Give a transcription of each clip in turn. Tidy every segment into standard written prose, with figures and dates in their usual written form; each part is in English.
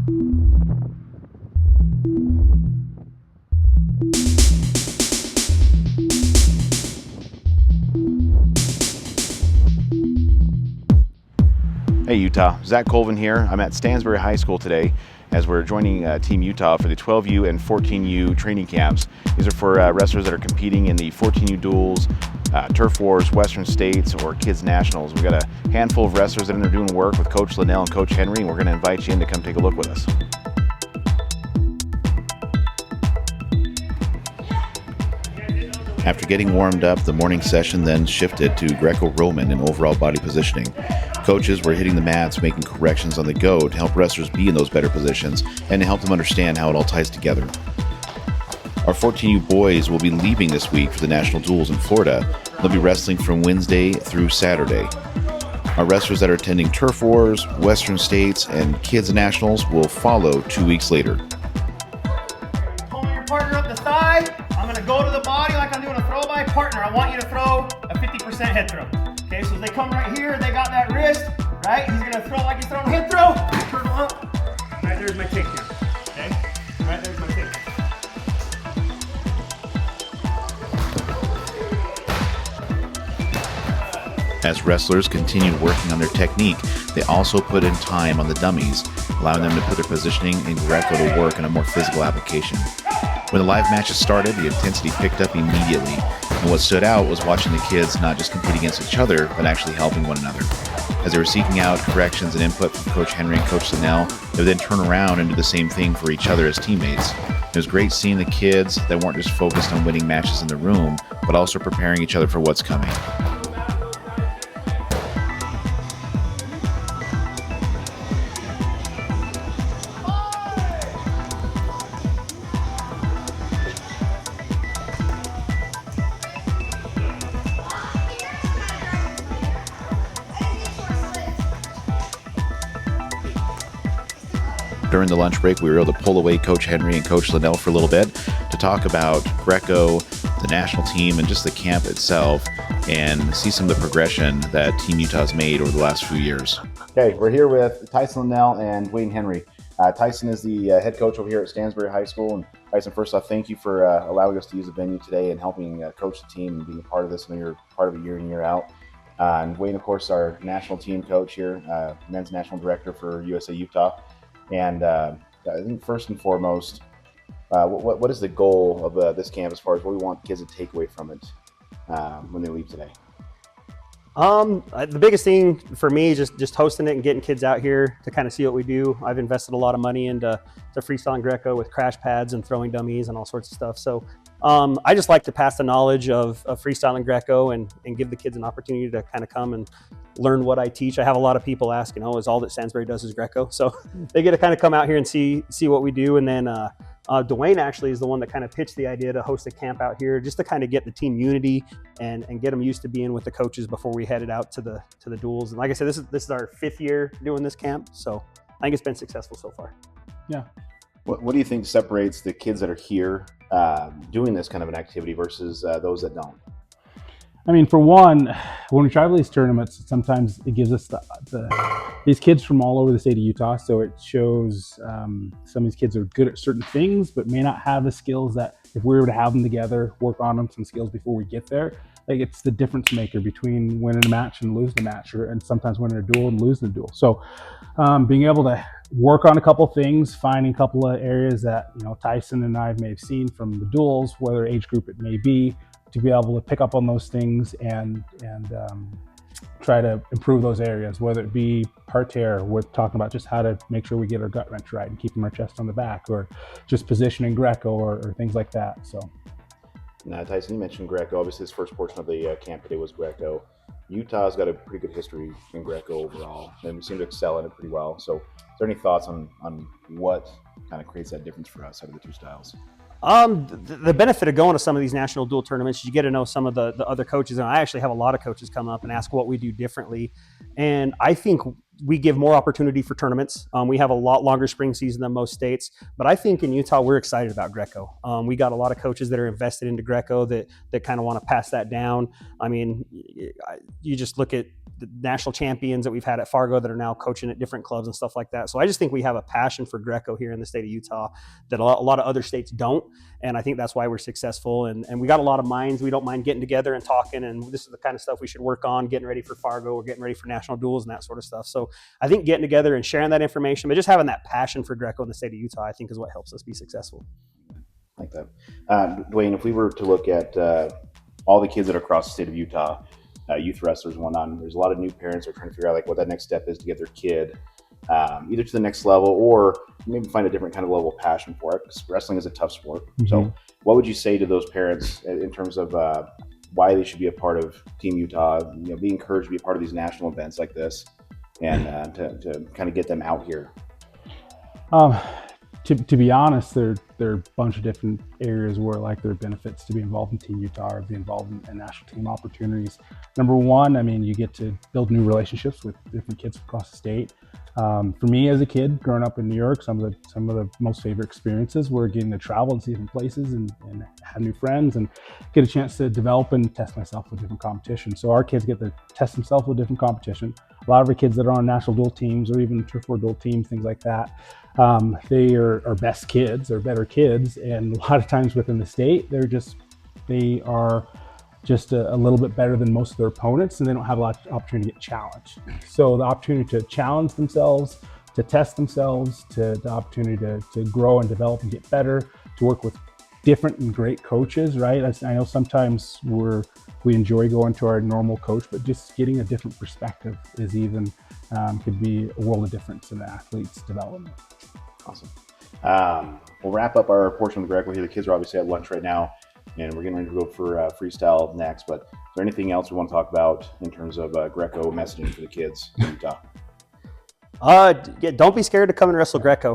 Hey Utah, Zach Colvin here. I'm at Stansbury High School today as we're joining Team Utah for the 12U and 14U training camps. These are for wrestlers that are competing in the 14U duels, turf wars, Western States, or kids nationals. We've got a handful of wrestlers that are doing work with Coach Linnell and Coach Henry, and we're going to invite you in to come take a look with us. After getting warmed up, the morning session then shifted to Greco-Roman and overall body positioning. Coaches were hitting the mats, making corrections on the go to help wrestlers be in those better positions and to help them understand how it all ties together. Our 14U boys will be leaving this week for the national duels in Florida. They'll be wrestling from Wednesday through Saturday. Our wrestlers that are attending turf wars, Western States, and kids nationals will follow 2 weeks later. Pulling your partner up the thigh. I'm going to go to the body like I'm doing a throw by. Partner, I want you to throw a 50% head throw. Okay, so as they come right here, they got that wrist, right? He's going to throw like he's throwing a head throw. Turtle up. Right there's my takedown. Okay? Right there's my takedown. As wrestlers continued working on their technique, they also put in time on the dummies, allowing them to put their positioning and Greco to work in a more physical application. When the live matches started, the intensity picked up immediately, and what stood out was watching the kids not just compete against each other, but actually helping one another. As they were seeking out corrections and input from Coach Henry and Coach Linnell, they would then turn around and do the same thing for each other as teammates. It was great seeing the kids that weren't just focused on winning matches in the room, but also preparing each other for what's coming. During the lunch break, we were able to pull away Coach Henry and Coach Linnell for a little bit to talk about Greco, the national team, and just the camp itself, and see some of the progression that Team Utah's made over the last few years. Okay, we're here with Tyson Linnell and Dwayne Henry. Tyson is the head coach over here at Stansbury High School. And Tyson, first off, thank you for allowing us to use the venue today and helping coach the team and being a part of this. I know you're part of it year in, year out. And Dwayne, of course, our national team coach here, men's national director for USAW Utah. And I think first and foremost, what is the goal of this camp as far as what we want kids to take away from it when they leave today? The biggest thing for me is just hosting it and getting kids out here to kind of see what we do. I've invested a lot of money into freestyle and Greco with crash pads and throwing dummies and all sorts of stuff. So I just like to pass the knowledge of freestyle and Greco and give the kids an opportunity to kind of come and learn what I teach. I have a lot of people ask, is all that Stansbury does is Greco? So they get to kind of come out here and see what we do. And then Dwayne actually is the one that kind of pitched the idea to host a camp out here just to kind of get the team unity and get them used to being with the coaches before we headed out to the duels. And like I said, this is our 5th year doing this camp. So I think it's been successful so far. Yeah. What do you think separates the kids that are here doing this kind of an activity versus those that don't? I mean, for one, when we travel these tournaments, sometimes it gives us these kids from all over the state of Utah. So it shows some of these kids are good at certain things, but may not have the skills that if we were to have them together, work on them some skills before we get there. Like it's the difference maker between winning a match and losing a match, and sometimes winning a duel and losing a duel. So being able to work on a couple things, finding a couple of areas that Tyson and I may have seen from the duels, whether age group it may be, to be able to pick up on those things and try to improve those areas, whether it be parterre, we're talking about just how to make sure we get our gut wrench right and keeping our chest on the back, or just positioning Greco or things like that. So. Now, Tyson, you mentioned Greco. Obviously, this first portion of the camp today was Greco. Utah's got a pretty good history in Greco overall, and we seem to excel in it pretty well. So, is there any thoughts on what kind of creates that difference for us out of the two styles? The benefit of going to some of these national dual tournaments is you get to know some of the other coaches, and I actually have a lot of coaches come up and ask what we do differently, and I think we give more opportunity for tournaments. We have a lot longer spring season than most states, but I think in Utah we're excited about Greco. We got a lot of coaches that are invested into Greco that kind of want to pass that down. I mean, you just look at the national champions that we've had at Fargo that are now coaching at different clubs and stuff like that. So I just think we have a passion for Greco here in the state of Utah that a lot of other states don't. And I think that's why we're successful. And we got a lot of minds. We don't mind getting together and talking. And this is the kind of stuff we should work on, getting ready for Fargo or getting ready for national duels and that sort of stuff. So I think getting together and sharing that information, but just having that passion for Greco in the state of Utah, I think is what helps us be successful. Like that. Dwayne, if we were to look at all the kids that are across the state of Utah, youth wrestlers and whatnot, there's a lot of new parents that are trying to figure out like what that next step is to get their kid either to the next level or maybe find a different kind of level of passion for it, because wrestling is a tough sport. Mm-hmm. So what would you say to those parents in terms of why they should be a part of Team Utah, be encouraged to be a part of these national events like this, and to kind of get them out here? To be honest, there are a bunch of different areas where like there are benefits to be involved in Team Utah or be involved in national team opportunities. Number one, I mean, you get to build new relationships with different kids across the state. For me as a kid growing up in New York, some of the most favorite experiences were getting to travel and see different places and have new friends and get a chance to develop and test myself with different competitions. So our kids get to test themselves with different competition. A lot of our kids that are on national dual teams or even turf war dual teams, things like that, they are our best kids or better kids. And a lot of times within the state, they are just a little bit better than most of their opponents, and they don't have a lot of opportunity to get challenged. So the opportunity to challenge themselves, to test themselves, to the opportunity to grow and develop and get better, to work with different and great coaches, right? I know sometimes we enjoy going to our normal coach, but just getting a different perspective is even could be a world of difference in an athlete's development. Awesome. We'll wrap up our portion of the Greco here. The kids are obviously at lunch right now, and we're getting ready to go for freestyle next. But is there anything else we want to talk about in terms of Greco messaging for the kids in Utah? Yeah, don't be scared to come and wrestle Greco.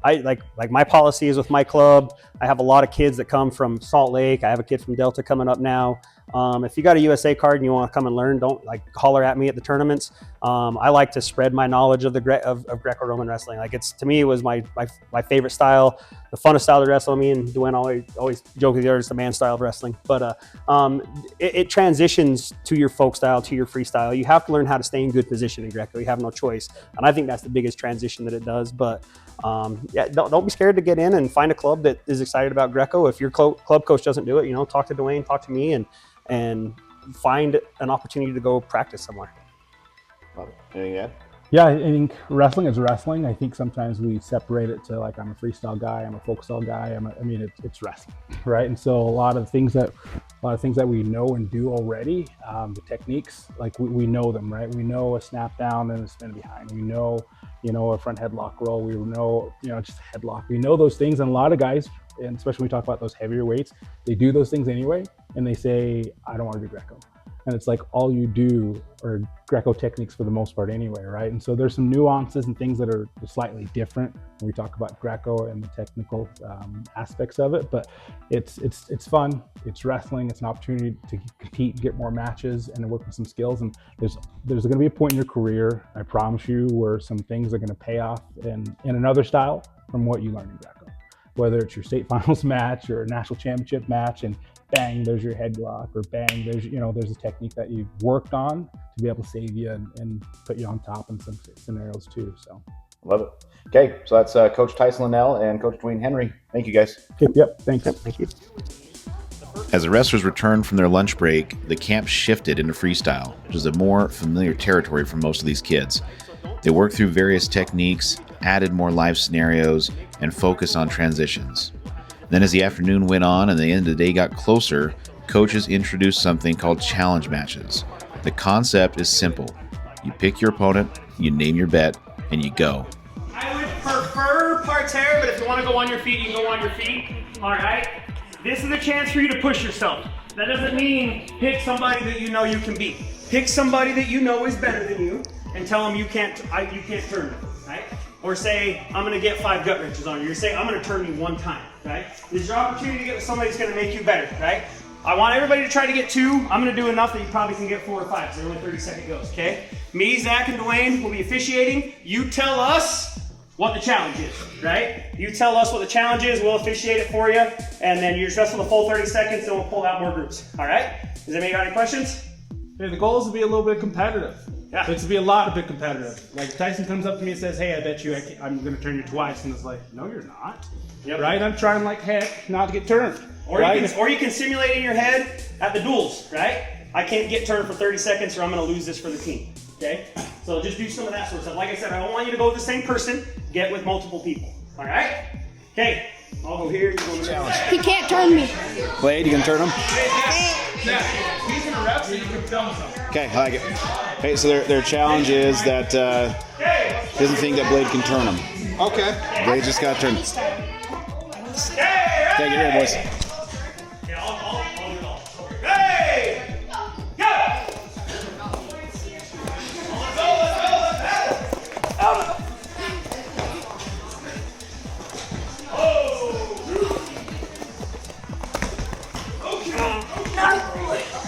I like my policy is with my club. I have a lot of kids that come from Salt Lake. I have a kid from Delta coming up now. If you got a USA card and you want to come and learn, don't holler at me at the tournaments. I like to spread my knowledge of of Greco-Roman wrestling. To me, it was my favorite style, the funnest style to wrestle. Me and Dwayne always joke with the others, the man style of wrestling. But it transitions to your folk style, to your freestyle. You have to learn how to stay in good position in Greco. You have no choice, and I think that's the biggest transition that it does. But yeah, don't be scared to get in and find a club that is excited about Greco. If your club coach doesn't do it, talk to Dwayne, talk to me, and find an opportunity to go practice somewhere. Love it. Anything to add? Yeah, I think wrestling is wrestling. I think sometimes we separate it to I'm a freestyle guy, I'm a folk style guy. It's wrestling, right? And so a lot of things that we know and do already, the techniques, we know them, right? We know a snap down and a spin behind. We know, a front headlock roll. We know, just a headlock. We know those things, and a lot of guys, and especially when we talk about those heavier weights, they do those things anyway, and they say, I don't want to do Greco. And it's all you do are Greco techniques for the most part anyway, right? And so there's some nuances and things that are slightly different when we talk about Greco and the technical aspects of it, but it's fun, it's wrestling, it's an opportunity to compete, get more matches, and work with some skills. And there's going to be a point in your career, I promise you, where some things are going to pay off in another style from what you learned in Greco. Whether it's your state finals match or a national championship match, and bang, there's your headlock, or bang, there's a technique that you've worked on to be able to save you and put you on top in some scenarios too. So, love it. Okay, so that's Coach Tyson Linnell and Coach Dwayne Henry. Thank you, guys. Okay, yep, thanks. Yep, thank you. As the wrestlers returned from their lunch break, the camp shifted into freestyle, which is a more familiar territory for most of these kids. They worked through various techniques, added more live scenarios, and focused on transitions. Then as the afternoon went on and the end of the day got closer, coaches introduced something called challenge matches. The concept is simple. You pick your opponent, you name your bet, and you go. I would prefer parterre, but if you want to go on your feet, you can go on your feet. All right? This is a chance for you to push yourself. That doesn't mean pick somebody that you know you can beat. Pick somebody that you know is better than you and tell them you can't turn them, right? Or say, I'm going to get 5 gut wrenches on you. Or say, I'm going to turn you 1 time, right? This is your opportunity to get with somebody that's going to make you better, right? I want everybody to try to get 2. I'm going to do enough that you probably can get 4 or 5. So they're only 30-second goes, okay? Me, Zach, and Dwayne will be officiating. You tell us what the challenge is, right? You tell us what the challenge is, we'll officiate it for you, and then you just wrestle the full 30 seconds, and we'll pull out more groups, all right? Does anybody got any questions? The goal is to be a little bit competitive. Yeah. It's to be a lot of bit competitive. Like Tyson comes up to me and says, "Hey, I bet you I'm going to turn you twice," and it's like, "No, you're not." Yep. Right? I'm trying like heck not to get turned. Or right? you can simulate in your head at the duels, right? I can't get turned for 30 seconds or I'm going to lose this for the team. Okay? So just do some of that sort of stuff. Like I said, I don't want you to go with the same person. Get with multiple people. All right? Okay. I'll go here. You go in the challenge. He can't turn me. Blade, you gonna turn him? He's in a rep, so you can film something. Okay, I like it. Okay, so their challenge is that he doesn't think that Blade can turn him. Okay. Blade just got turned. Okay, get ready, boys. Yeah, I'll do it all. Hey! Go! Out.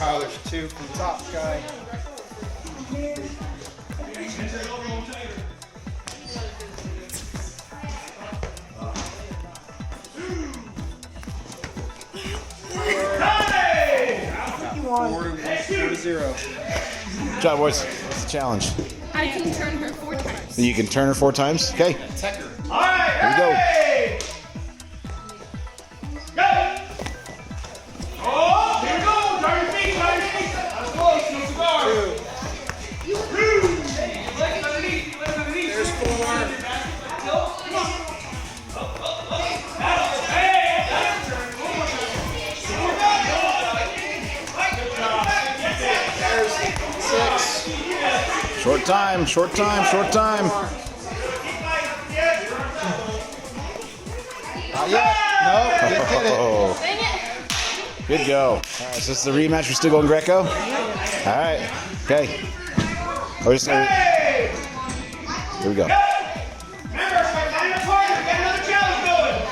Oh, there's two from the top guy. Four to 0. Good job, boys. What's the challenge? I can turn her 4 times. You can turn her 4 times? Okay. All right. Here we go. Hey! Go! Oh, here we go. Turn your feet, turn your feet. That's close. No cigar. There's 4. There's 6. Short time, short time, short time. Not yet. No, didn't get it. Oh, good go. All right, so this is the rematch. We're still going Greco? All right. Okay. Here we go. Remember, if I find a partner, we got another challenge going.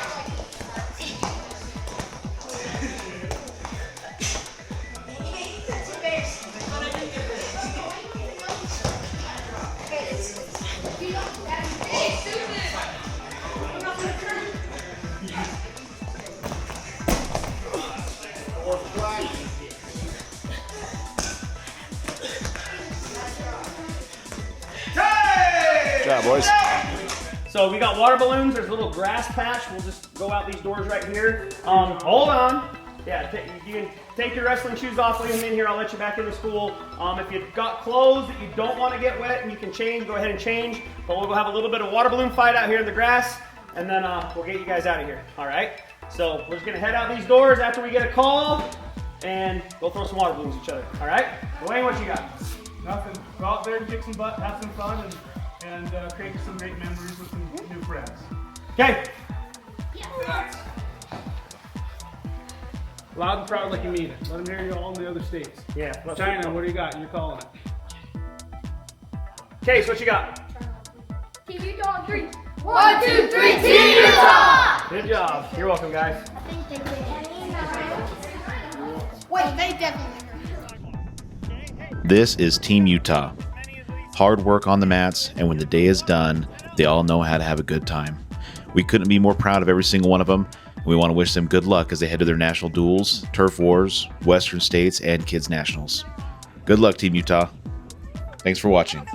Good job, boys. So we got water balloons. There's a little grass patch. We'll just go out these doors right here. Hold on. Yeah, you can take your wrestling shoes off, leave them in here. I'll let you back into school. If you've got clothes that you don't want to get wet and you can change, go ahead and change. But we'll go have a little bit of water balloon fight out here in the grass, and then we'll get you guys out of here. All right? So we're just gonna head out these doors after we get a call, and go throw some water balloons at each other. All right? Dwayne, what you got? Nothing. Go out there and kick some butt, have some fun, and create some great memories with some new friends. Okay. Loud and proud like you mean it. Let them hear you all in the other states. Yeah. China, what do you got? You're calling it. Case, what you got? Team Utah on 3. 1, 2, 3, Team Utah! Good job. You're welcome, guys. I think they did. Wait, they definitely. This is Team Utah. Hard work on the mats, and when the day is done, they all know how to have a good time. We couldn't be more proud of every single one of them. We want to wish them good luck as they head to their national duels, turf wars, Western States, and Kids Nationals. Good luck, Team Utah. Thanks for watching.